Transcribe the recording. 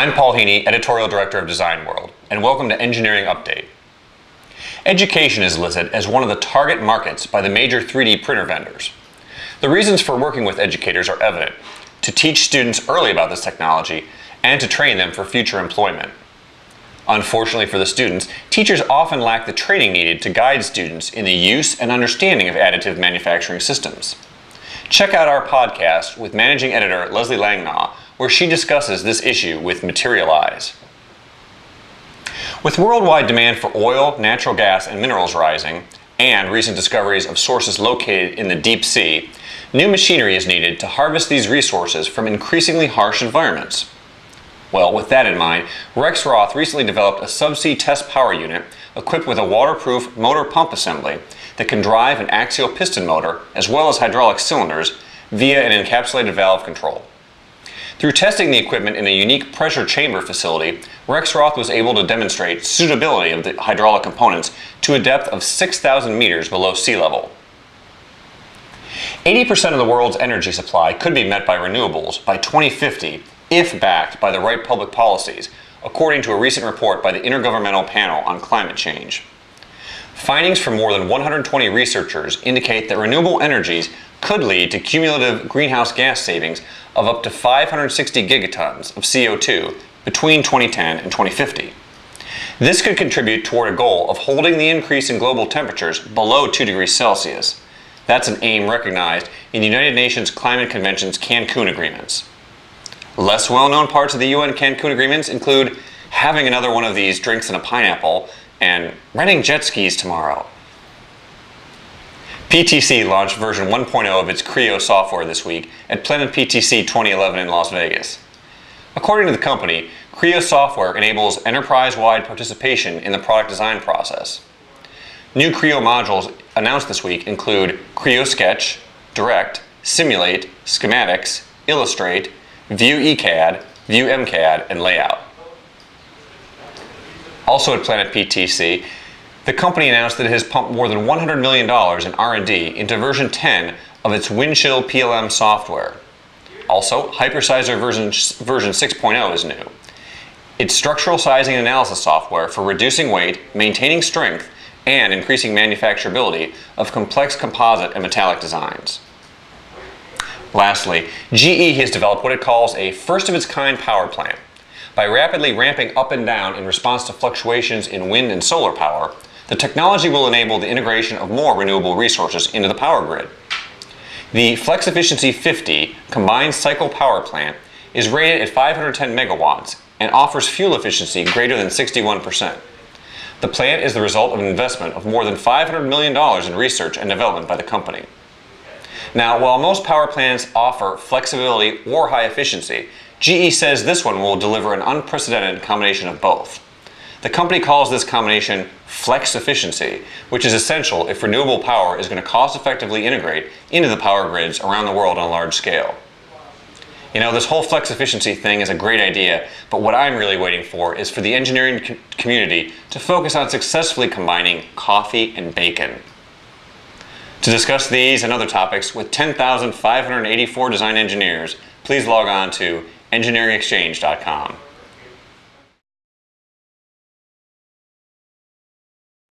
I'm Paul Heney, Editorial Director of Design World, and welcome to Engineering Update. Education is listed as one of the target markets by the major 3D printer vendors. The reasons for working with educators are evident: to teach students early about this technology and to train them for future employment. Unfortunately for the students, teachers often lack the training needed to guide students in the use and understanding of additive manufacturing systems. Check out our podcast with Managing Editor Leslie Langnaw, where she discusses this issue with Materialise. With worldwide demand for oil, natural gas, and minerals rising, and recent discoveries of sources located in the deep sea, new machinery is needed to harvest these resources from increasingly harsh environments. Well, with that in mind, Rexroth recently developed a subsea test power unit equipped with a waterproof motor pump assembly that can drive an axial piston motor as well as hydraulic cylinders via an encapsulated valve control. Through testing the equipment in a unique pressure chamber facility, Rexroth was able to demonstrate suitability of the hydraulic components to a depth of 6,000 meters below sea level. 80% of the world's energy supply could be met by renewables by 2050 if backed by the right public policies, according to a recent report by the Intergovernmental Panel on Climate Change. Findings from more than 120 researchers indicate that renewable energies could lead to cumulative greenhouse gas savings of up to 560 gigatons of CO2 between 2010 and 2050. This could contribute toward a goal of holding the increase in global temperatures below 2 degrees Celsius. That's an aim recognized in the United Nations Climate Convention's Cancun agreements. Less well-known parts of the UN Cancun agreements include having another one of these drinks in a pineapple and renting jet skis tomorrow. PTC launched version 1.0 of its Creo software this week at Planet PTC 2011 in Las Vegas. According to the company, Creo software enables enterprise-wide participation in the product design process. New Creo modules announced this week include Creo Sketch, Direct, Simulate, Schematics, Illustrate, View ECAD, View MCAD, and Layout. Also at Planet PTC, the company announced that it has pumped more than $100 million in R&D into version 10 of its Windchill PLM software. Also, Hypersizer version 6.0 is new. It's structural sizing and analysis software for reducing weight, maintaining strength, and increasing manufacturability of complex composite and metallic designs. Lastly, GE has developed what it calls a first-of-its-kind power plant. By rapidly ramping up and down in response to fluctuations in wind and solar power, the technology will enable the integration of more renewable resources into the power grid. The Flex Efficiency 50 combined cycle power plant is rated at 510 megawatts and offers fuel efficiency greater than 61%. The plant is the result of an investment of more than $500 million in research and development by the company. Now, while most power plants offer flexibility or high efficiency, GE says this one will deliver an unprecedented combination of both. The company calls this combination flex efficiency, which is essential if renewable power is going to cost-effectively integrate into the power grids around the world on a large scale. You know, this whole flex efficiency thing is a great idea, but what I'm really waiting for is for the engineering community to focus on successfully combining coffee and bacon. To discuss these and other topics with 10,584 design engineers, please log on to engineeringexchange.com.